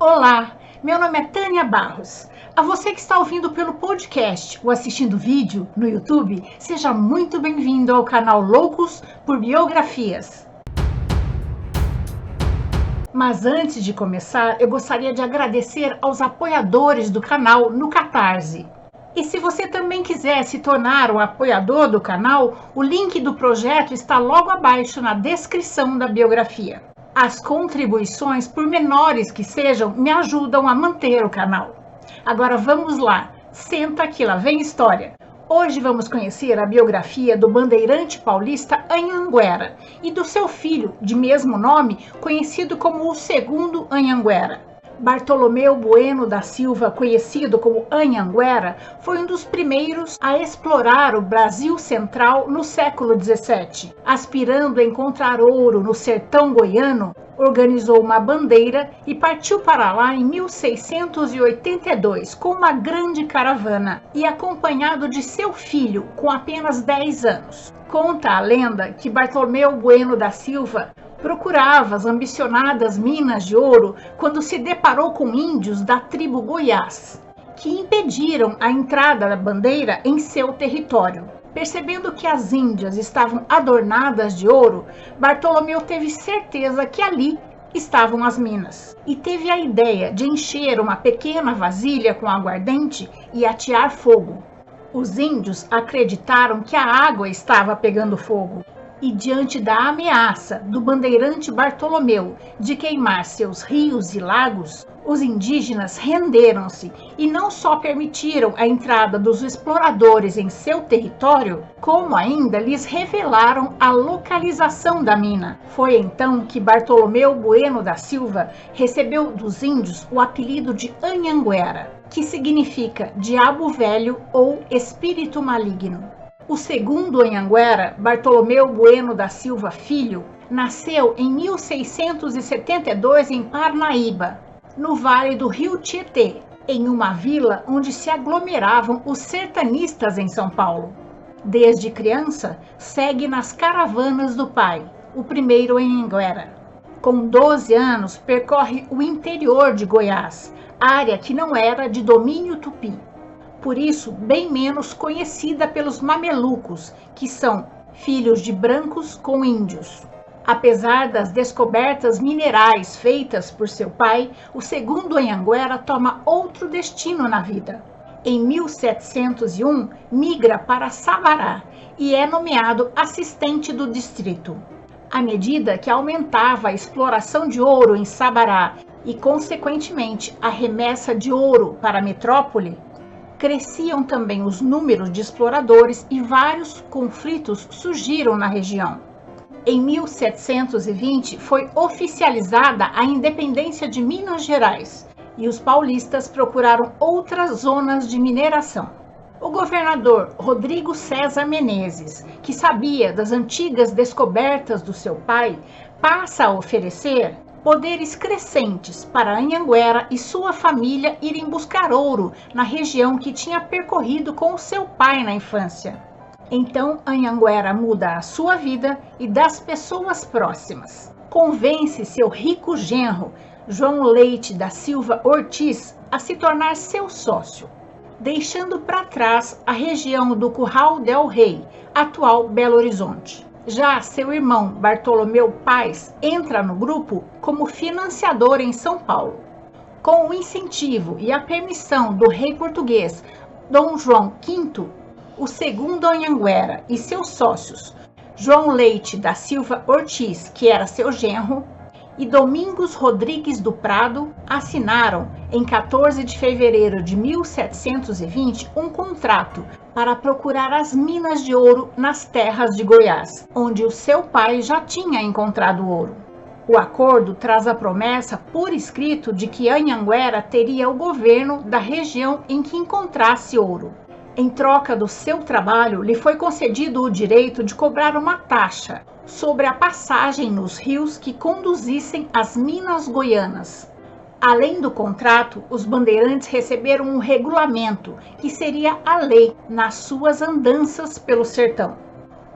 Olá, meu nome é Tânia Barros. A você que está ouvindo pelo podcast ou assistindo vídeo no YouTube, seja muito bem-vindo ao canal Loucos por Biografias. Mas antes de começar, eu gostaria de agradecer aos apoiadores do canal no Catarse. E se você também quiser se tornar um apoiador do canal, o link do projeto está logo abaixo na descrição da biografia. As contribuições, por menores que sejam, me ajudam a manter o canal. Agora vamos lá, senta que lá vem história. Hoje vamos conhecer a biografia do bandeirante paulista Anhanguera e do seu filho, de mesmo nome, conhecido como o segundo Anhanguera. Bartolomeu Bueno da Silva, conhecido como Anhanguera, foi um dos primeiros a explorar o Brasil Central no século XVII. Aspirando a encontrar ouro no sertão goiano, organizou uma bandeira e partiu para lá em 1682 com uma grande caravana e acompanhado de seu filho com apenas 10 anos. Conta a lenda que Bartolomeu Bueno da Silva procurava as ambicionadas minas de ouro quando se deparou com índios da tribo Goiás, que impediram a entrada da bandeira em seu território. Percebendo que as índias estavam adornadas de ouro, Bartolomeu teve certeza que ali estavam as minas e teve a ideia de encher uma pequena vasilha com aguardente e atear fogo. Os índios acreditaram que a água estava pegando fogo. E diante da ameaça do bandeirante Bartolomeu de queimar seus rios e lagos, os indígenas renderam-se e não só permitiram a entrada dos exploradores em seu território, como ainda lhes revelaram a localização da mina. Foi então que Bartolomeu Bueno da Silva recebeu dos índios o apelido de Anhanguera, que significa diabo velho ou espírito maligno. O segundo Anhanguera, Bartolomeu Bueno da Silva Filho, nasceu em 1672 em Parnaíba, no vale do rio Tietê, em uma vila onde se aglomeravam os sertanistas em São Paulo. Desde criança, segue nas caravanas do pai, o primeiro Anhanguera. Com 12 anos, percorre o interior de Goiás, área que não era de domínio tupi. Por isso, bem menos conhecida pelos mamelucos, que são filhos de brancos com índios. Apesar das descobertas minerais feitas por seu pai, o segundo Anhanguera toma outro destino na vida. Em 1701, migra para Sabará e é nomeado assistente do distrito. À medida que aumentava a exploração de ouro em Sabará e, consequentemente, a remessa de ouro para a metrópole, cresciam também os números de exploradores e vários conflitos surgiram na região. Em 1720 foi oficializada a independência de Minas Gerais e os paulistas procuraram outras zonas de mineração. O governador Rodrigo César Menezes, que sabia das antigas descobertas do seu pai, passa a oferecer poderes crescentes para Anhanguera e sua família irem buscar ouro na região que tinha percorrido com o seu pai na infância. Então Anhanguera muda a sua vida e das pessoas próximas. Convence seu rico genro, João Leite da Silva Ortiz, a se tornar seu sócio, deixando para trás a região do Curral del Rei, atual Belo Horizonte. Já seu irmão Bartolomeu Paz entra no grupo como financiador em São Paulo. Com o incentivo e a permissão do rei português Dom João V, o segundo Anhanguera e seus sócios, João Leite da Silva Ortiz, que era seu genro, e Domingos Rodrigues do Prado, assinaram, em 14 de fevereiro de 1720, um contrato para procurar as minas de ouro nas terras de Goiás, onde o seu pai já tinha encontrado ouro. O acordo traz a promessa por escrito de que Anhanguera teria o governo da região em que encontrasse ouro. Em troca do seu trabalho, lhe foi concedido o direito de cobrar uma taxa sobre a passagem nos rios que conduzissem às minas goianas. Além do contrato, os bandeirantes receberam um regulamento, que seria a lei nas suas andanças pelo sertão.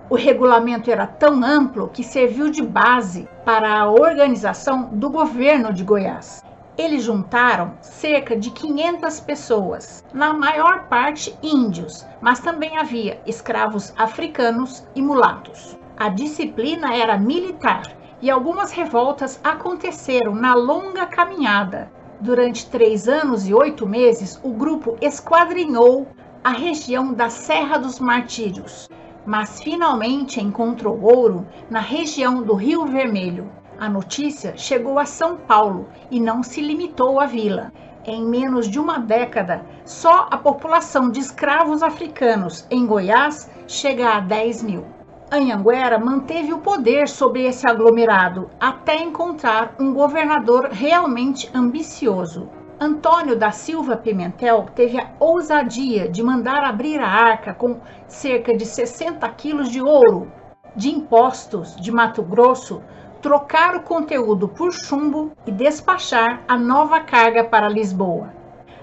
O regulamento era tão amplo que serviu de base para a organização do governo de Goiás. Eles juntaram cerca de 500 pessoas, na maior parte índios, mas também havia escravos africanos e mulatos. A disciplina era militar e algumas revoltas aconteceram na longa caminhada. Durante 3 anos e 8 meses, o grupo esquadrinhou a região da Serra dos Martírios, mas finalmente encontrou ouro na região do Rio Vermelho. A notícia chegou a São Paulo e não se limitou à vila. Em menos de uma década, só a população de escravos africanos em Goiás chega a 10 mil. Anhanguera manteve o poder sobre esse aglomerado até encontrar um governador realmente ambicioso. Antônio da Silva Pimentel teve a ousadia de mandar abrir a arca com cerca de 60 quilos de ouro de impostos de Mato Grosso, trocar o conteúdo por chumbo e despachar a nova carga para Lisboa.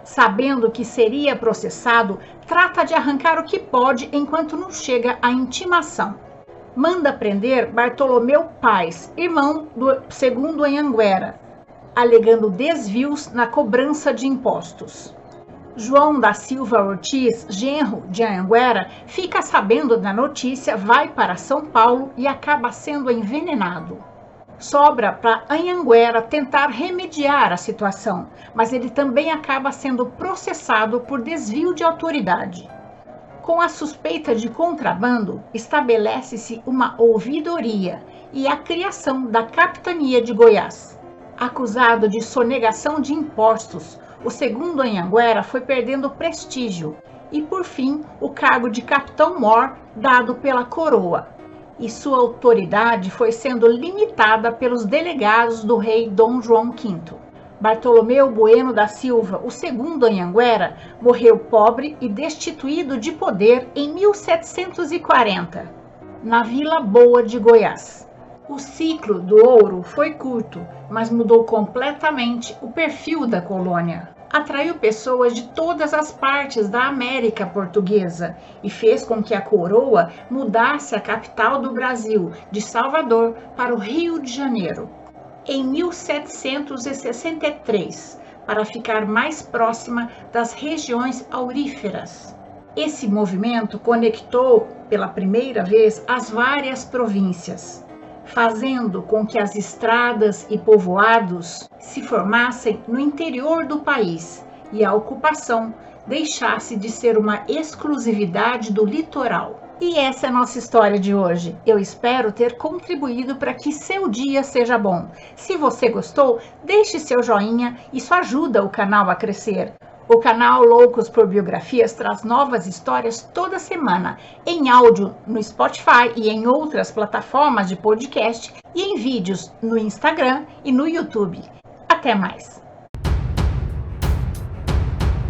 Sabendo que seria processado, trata de arrancar o que pode enquanto não chega a intimação. Manda prender Bartolomeu Paz, irmão do segundo Anhanguera, alegando desvios na cobrança de impostos. João da Silva Ortiz, genro de Anhanguera, fica sabendo da notícia, vai para São Paulo e acaba sendo envenenado. Sobra para Anhanguera tentar remediar a situação, mas ele também acaba sendo processado por desvio de autoridade. Com a suspeita de contrabando, estabelece-se uma ouvidoria e a criação da Capitania de Goiás. Acusado de sonegação de impostos, o segundo Anhanguera foi perdendo prestígio e, por fim, o cargo de capitão-mor dado pela coroa. E sua autoridade foi sendo limitada pelos delegados do rei Dom João V. Bartolomeu Bueno da Silva, o segundo Anhanguera, morreu pobre e destituído de poder em 1740, na Vila Boa de Goiás. O ciclo do ouro foi curto, mas mudou completamente o perfil da colônia. Atraiu pessoas de todas as partes da América Portuguesa e fez com que a coroa mudasse a capital do Brasil, de Salvador, para o Rio de Janeiro, em 1763, para ficar mais próxima das regiões auríferas. Esse movimento conectou pela primeira vez as várias províncias, fazendo com que as estradas e povoados se formassem no interior do país e a ocupação deixasse de ser uma exclusividade do litoral. E essa é a nossa história de hoje. Eu espero ter contribuído para que seu dia seja bom. Se você gostou, deixe seu joinha, isso ajuda o canal a crescer. O canal Loucos por Biografias traz novas histórias toda semana, em áudio no Spotify e em outras plataformas de podcast e em vídeos no Instagram e no YouTube. Até mais!